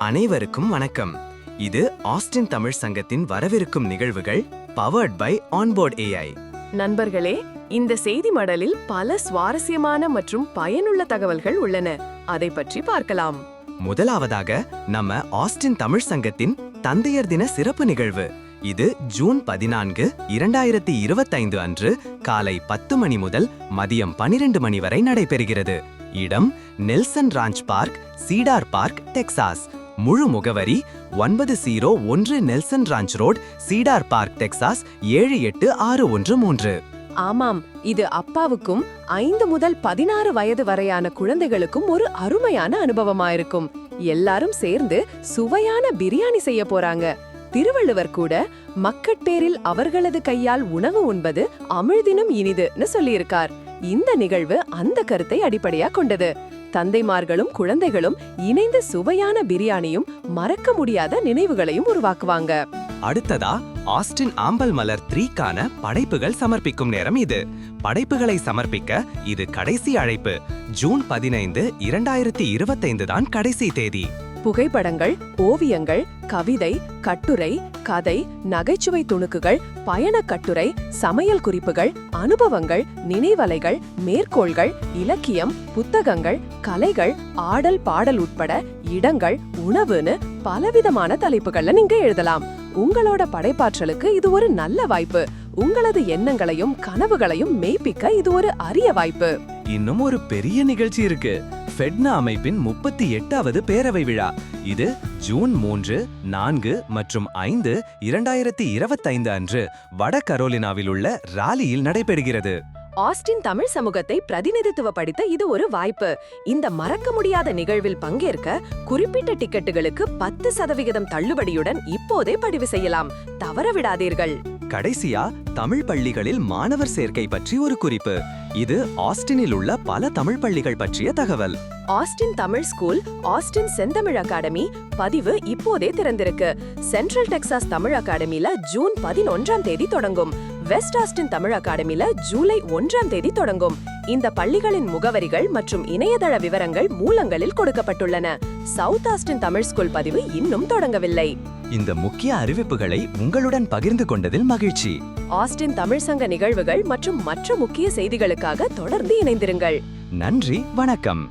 அனைவருக்கும் வணக்கம். இது ஆஸ்டின் தமிழ் சங்கத்தின் வரவிருக்கும் நிகழ்வுகள் பவர்ட் பை ஆன்போர்ட் AI. நண்பர்களே, இந்த செய்தி மடலில் பல சுவாரஸ்யமான மற்றும் பயனுள்ள தகவல்கள் உள்ளன. அதை பற்றி பார்க்கலாம். முதலாவதாக நம்ம ஆஸ்டின் தமிழ் சங்கத்தின் தந்தையர் தின சிறப்பு நிகழ்வு. இது ஜூன் 14, 2025 அன்று காலை 10 மணி முதல் மதியம் 12 மணி வரை நடைபெறுகிறது. இடம் Nelson ranch park, cedar park, Texas. முழு முகவரி 901 Nelson ranch road, cedar park, Texas 78613. ஆமாம், இது அப்பாவுக்கும் 5 முதல் 16 வயது வரையான குழந்தைகளுக்கும் ஒரு அருமையான அனுபவமாயிருக்கும். எல்லாரும் சேர்ந்து சுவையான பிரியாணி செய்ய போறாங்க. திருவள்ளுவர் கூட மக்கட்பேரில் அவர்களது கையால் உணவு உண்பது அமிழ்தினும் இனிதுன்னு சொல்லியிருக்கார். இந்த நிகழ்வு அந்த கருத்தை அடிப்படையா கொண்டது. தந்தைமார்களும் குழந்தைகளும் இணைந்து சுவையான பிரியாணியும் மறக்க முடியாத நினைவுகளையும் உருவாக்குவாங்க. அடுத்ததா ஆஸ்டின் ஆம்பல் மலர் 3க்கான படைப்புகள் சமர்ப்பிக்கும் நேரம் இது. படைப்புகளை சமர்ப்பிக்க இது கடைசி அழைப்பு. ஜூன் 15, 2025 தான் கடைசி தேதி. புகைப்படங்கள், ஓவியங்கள், கவிதை, கட்டுரை, கதை, நகைச்சுவை துணுக்குகள், பயணக் கட்டுரை, சமையல் குறிப்புகள், அனுபவங்கள், நினைவலைகள், மேற்கோள்கள், இலக்கியம், புத்தகங்கள், கலைகள், ஆடல் பாடல் உட்பட இடங்கள், உணவுன்னு பலவிதமான தலைப்புகள்ல நீங்க எழுதலாம். உங்களோட படைப்பாற்றலுக்கு இது ஒரு நல்ல வாய்ப்பு. உங்களது எண்ணங்களையும் கனவுகளையும் மெய்ப்பிக்க இது ஒரு அரிய வாய்ப்பு. இன்னும் ஒரு பெரிய நிகழ்ச்சி இருக்கு. ஃபெட்னா அமைப்பின் 38வது பேரவை விழா. இது ஜூன் 3, 4 மற்றும் 5, 2025 அன்று வட கரோலினாவில் உள்ள ராலியில் நடைபெறுகிறது. ஆஸ்டின் தமிழ் சமூகத்தை பிரதிநிதித்துவப்படுத்த இது ஒரு வாய்ப்பு. இந்த மறக்க முடியாத நிகழ்வில் பங்கேற்க குறிப்பிட்ட டிக்கெட்டுகளுக்கு 10% தள்ளுபடியுடன் இப்போதே பதிவு செய்யலாம். தவறவிடாதீர்கள். கடைசியா தமிழ் பள்ளிகளில் மாணவர் சேர்க்கை பற்றி ஒரு குறிப்பு. இது ஆஸ்டினில் உள்ள பல தமிழ் பள்ளிகள் பற்றிய தகவல். ஆஸ்டின் தமிழ் ஸ்கூல், ஆஸ்டின் செந்தமிழ் அகாடமி பதிவு இப்போதே திறந்திருக்கு. சென்ட்ரல் டெக்சாஸ் தமிழ் அகாடமில ஜூன் 11ஆம் தேதி தொடங்கும். வெஸ்ட் ஆஸ்டின் தமிழ் அகாடமில ஜூலை 1ஆம் தேதி தொடங்கும். இந்த பள்ளிகளின் முகவரிகள் மற்றும் இணையதள விவரங்கள் மூலங்களில் கொடுக்கப்பட்டுள்ளன. சவுத் ஆஸ்டின் தமிழ் ஸ்கூல் பதிவு இன்னும் தொடங்கவில்லை. இந்த முக்கிய அறிவிப்புகளை உங்களுடன் பகிர்ந்து கொண்டதில் மகிழ்ச்சி. ஆஸ்டின் தமிழ் சங்க நிகழ்வுகள் மற்றும் மற்ற முக்கிய செய்திகளுக்காக தொடர்ந்து இணைந்திருங்கள். நன்றி, வணக்கம்.